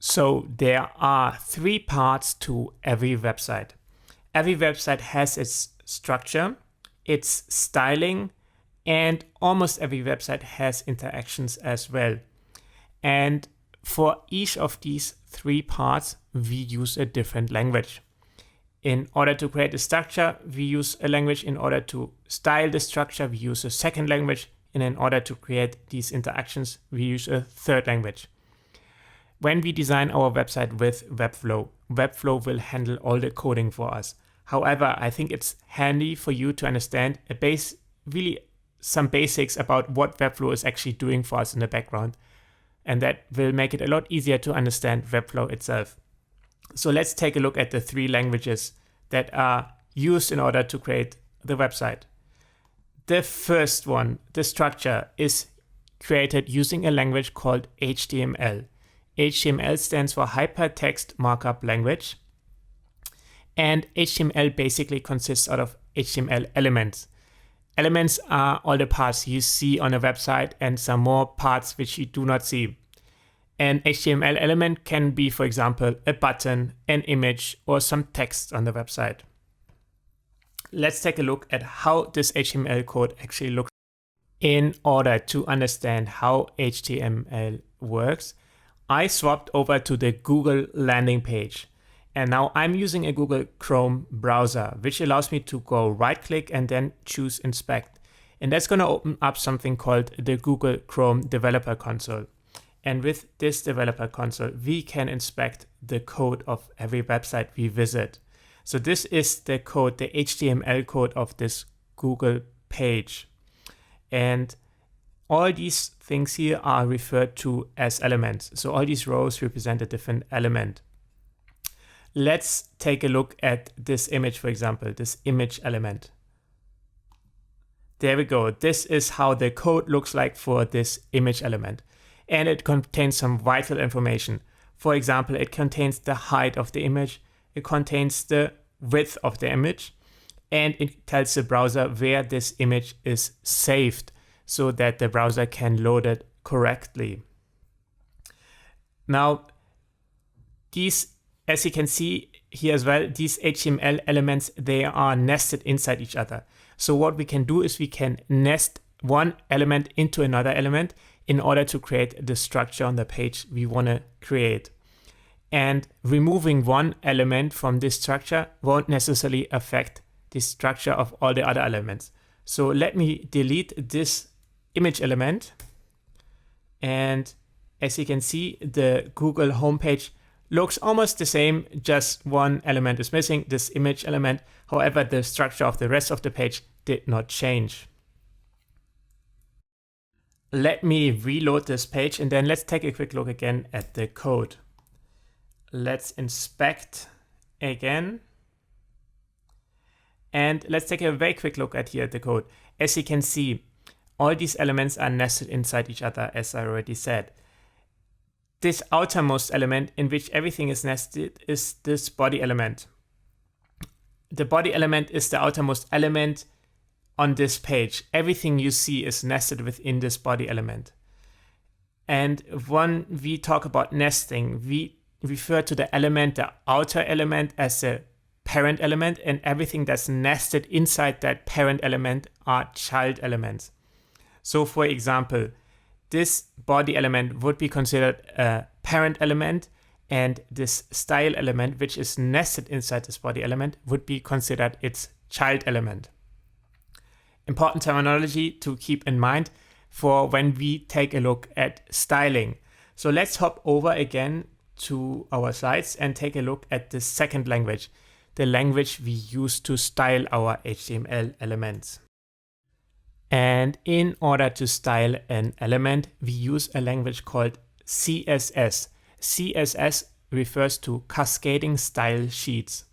So there are three parts to every website. Every website has its structure, its styling, and almost every website has interactions as well. And for each of these three parts, we use a different language. In order to create a structure, we use a language. In order to style the structure, we use a second language. And in order to create these interactions, we use a third language. When we design our website with Webflow, Webflow will handle all the coding for us. However, I think it's handy for you to understand really some basics about what Webflow is actually doing for us in the background. And that will make it a lot easier to understand Webflow itself. So let's take a look at the three languages that are used in order to create the website. The first one, the structure, is created using a language called HTML. HTML stands for Hypertext Markup Language. And HTML basically consists out of HTML elements. Elements are all the parts you see on a website and some more parts which you do not see. An HTML element can be, for example, a button, an image, or some text on the website. Let's take a look at how this HTML code actually looks. In order to understand how HTML works, I swapped over to the Google landing page. And now I'm using a Google Chrome browser, which allows me to go right-click and then choose Inspect. And that's going to open up something called the Google Chrome Developer Console. And with this Developer Console, we can inspect the code of every website we visit. So this is the code, the HTML code of this Google page. And all these things here are referred to as elements. So all these rows represent a different element. Let's take a look at this image, for example, this image element. There we go. This is how the code looks like for this image element. And it contains some vital information. For example, it contains the height of the image, it contains the width of the image, and it tells the browser where this image is saved so that the browser can load it correctly. Now, as you can see here as well, these HTML elements, they are nested inside each other. So what we can do is we can nest one element into another element in order to create the structure on the page we want to create. And removing one element from this structure won't necessarily affect the structure of all the other elements. So let me delete this image element. And as you can see, the Google homepage looks almost the same, just one element is missing, this image element. However, the structure of the rest of the page did not change. Let me reload this page and then let's take a quick look again at the code. Let's inspect again. And let's take a very quick look at here at the code. As you can see, all these elements are nested inside each other, as I already said. This outermost element in which everything is nested is this body element. The body element is the outermost element on this page. Everything you see is nested within this body element. And when we talk about nesting, we refer to the element, the outer element, as a parent element, and everything that's nested inside that parent element are child elements. So for example, this body element would be considered a parent element, and this style element, which is nested inside this body element, would be considered its child element. Important terminology to keep in mind for when we take a look at styling. So let's hop over again to our slides and take a look at the second language, the language we use to style our HTML elements. And in order to style an element, we use a language called CSS. CSS refers to cascading style sheets.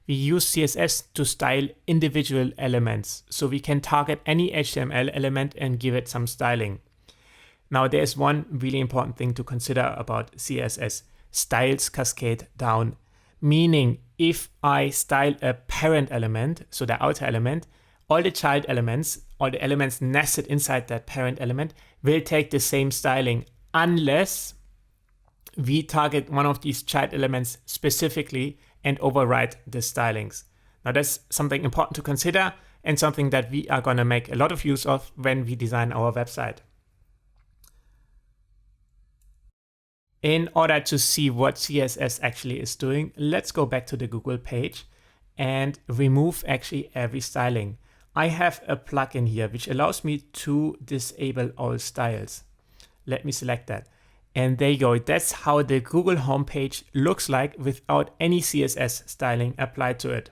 We use CSS to style individual elements, so we can target any HTML element and give it some styling. Now, there's one really important thing to consider about CSS. Styles cascade down, meaning if I style a parent element, so the outer element, all the child elements, all the elements nested inside that parent element will take the same styling unless we target one of these child elements specifically and override the stylings. Now that's something important to consider and something that we are going to make a lot of use of when we design our website. In order to see what CSS actually is doing, let's go back to the Google page and remove actually every styling. I have a plugin here which allows me to disable all styles. Let me select that. And there you go. That's how the Google homepage looks like without any CSS styling applied to it.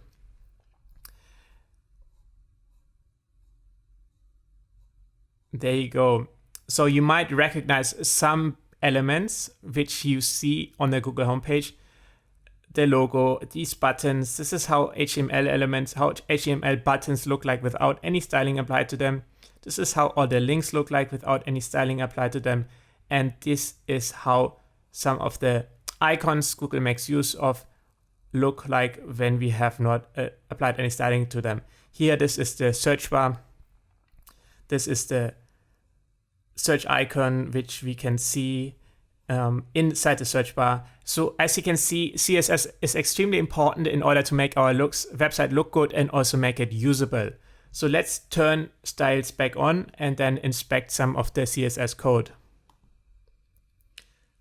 There you go. So you might recognize some elements which you see on the Google homepage. The logo, these buttons. This is how HTML buttons look like without any styling applied to them. This is how all the links look like without any styling applied to them. And this is how some of the icons Google makes use of look like when we have not applied any styling to them. Here, this is the search bar. This is the search icon, which we can see inside the search bar. So as you can see, CSS is extremely important in order to make our website look good and also make it usable. So let's turn styles back on and then inspect some of the CSS code.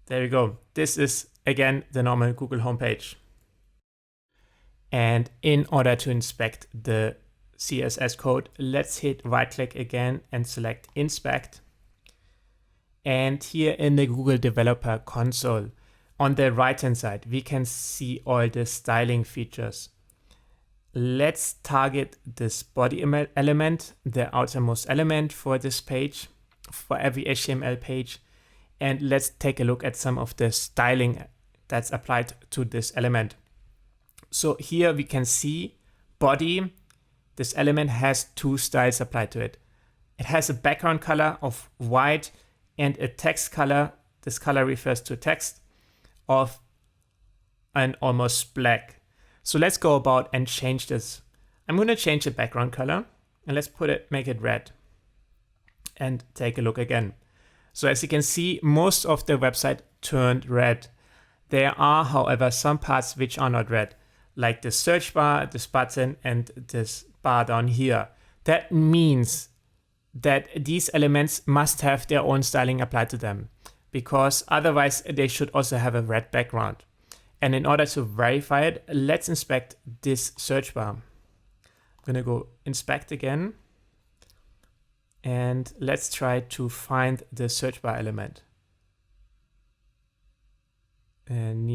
There we go. This is again the normal Google homepage. And in order to inspect the CSS code, let's hit right click again and select inspect. And here in the Google Developer Console, on the right hand side, we can see all the styling features. Let's target this body element, the outermost element for this page, for every HTML page. And let's take a look at some of the styling that's applied to this element. So here we can see body. This element has two styles applied to it. It has a background color of white and a text color. This color refers to text of an almost black. So let's go about and change this. I'm going to change the background color and let's make it red and take a look again. So as you can see, most of the website turned red. There are, however, some parts which are not red, like the search bar, this button, and this bar down here. That means that these elements must have their own styling applied to them, because otherwise they should also have a red background. And in order to verify it, let's inspect this search bar. I'm going to go inspect again. And let's try to find the search bar element. And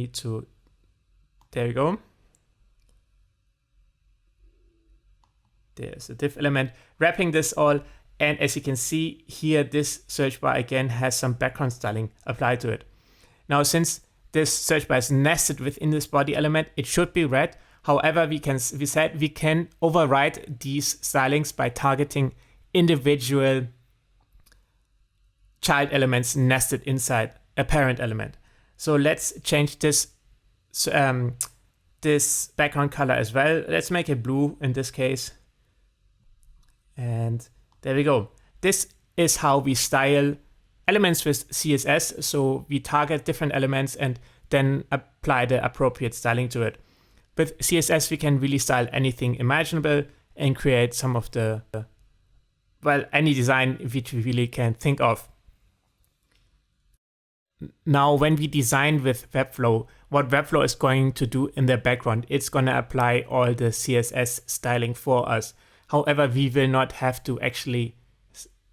there we go. There's a div element wrapping this all. And as you can see here, this search bar again has some background styling applied to it. Now, since this search bar is nested within this body element, it should be red. However, we said we can override these stylings by targeting individual child elements nested inside a parent element. So let's change this this background color as well. Let's make it blue in this case. And there we go. This is how we style elements with CSS. So we target different elements and then apply the appropriate styling to it. With CSS, we can really style anything imaginable and create some of the any design which we really can think of. Now, when we design with Webflow, what Webflow is going to do in the background, it's going to apply all the CSS styling for us. However, we will not have to actually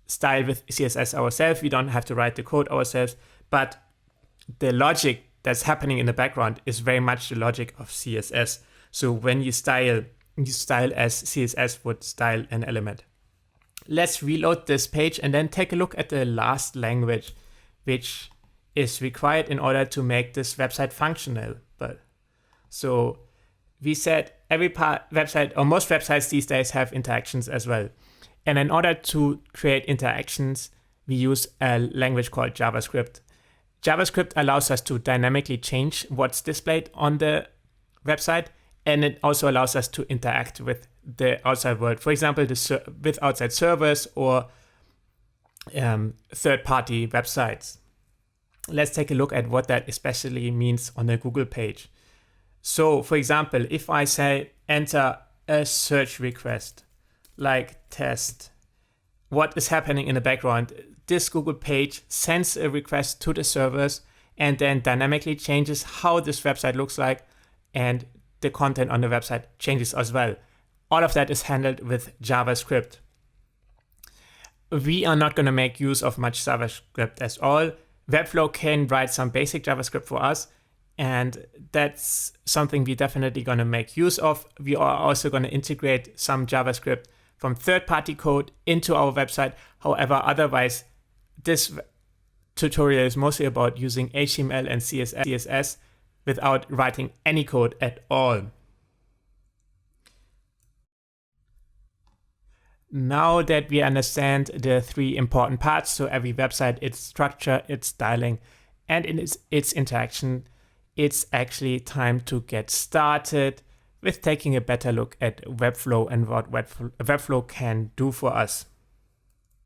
style with CSS ourselves. We don't have to write the code ourselves, but the logic that's happening in the background is very much the logic of CSS. So when you style as CSS would style an element. Let's reload this page and then take a look at the last language, which is required in order to make this website functional. So we said every website, or most websites these days, have interactions as well. And in order to create interactions, we use a language called JavaScript. JavaScript allows us to dynamically change what's displayed on the website, and it also allows us to interact with the outside world. For example, with outside servers or third-party websites. let's take a look at what that especially means on a Google page. So for example, if I say enter a search request like test, what is happening in the background? This Google page sends a request to the servers and then dynamically changes how this website looks like, and the content on the website changes as well. All of that is handled with JavaScript. We are not going to make use of much JavaScript at all. Webflow can write some basic JavaScript for us, and that's something we're definitely going to make use of. We are also going to integrate some JavaScript from third-party code into our website. However, otherwise, this tutorial is mostly about using HTML and CSS without writing any code at all. Now that we understand the three important parts to every website, its structure, its styling, and its interaction, it's actually time to get started with taking a better look at Webflow and what Webflow can do for us.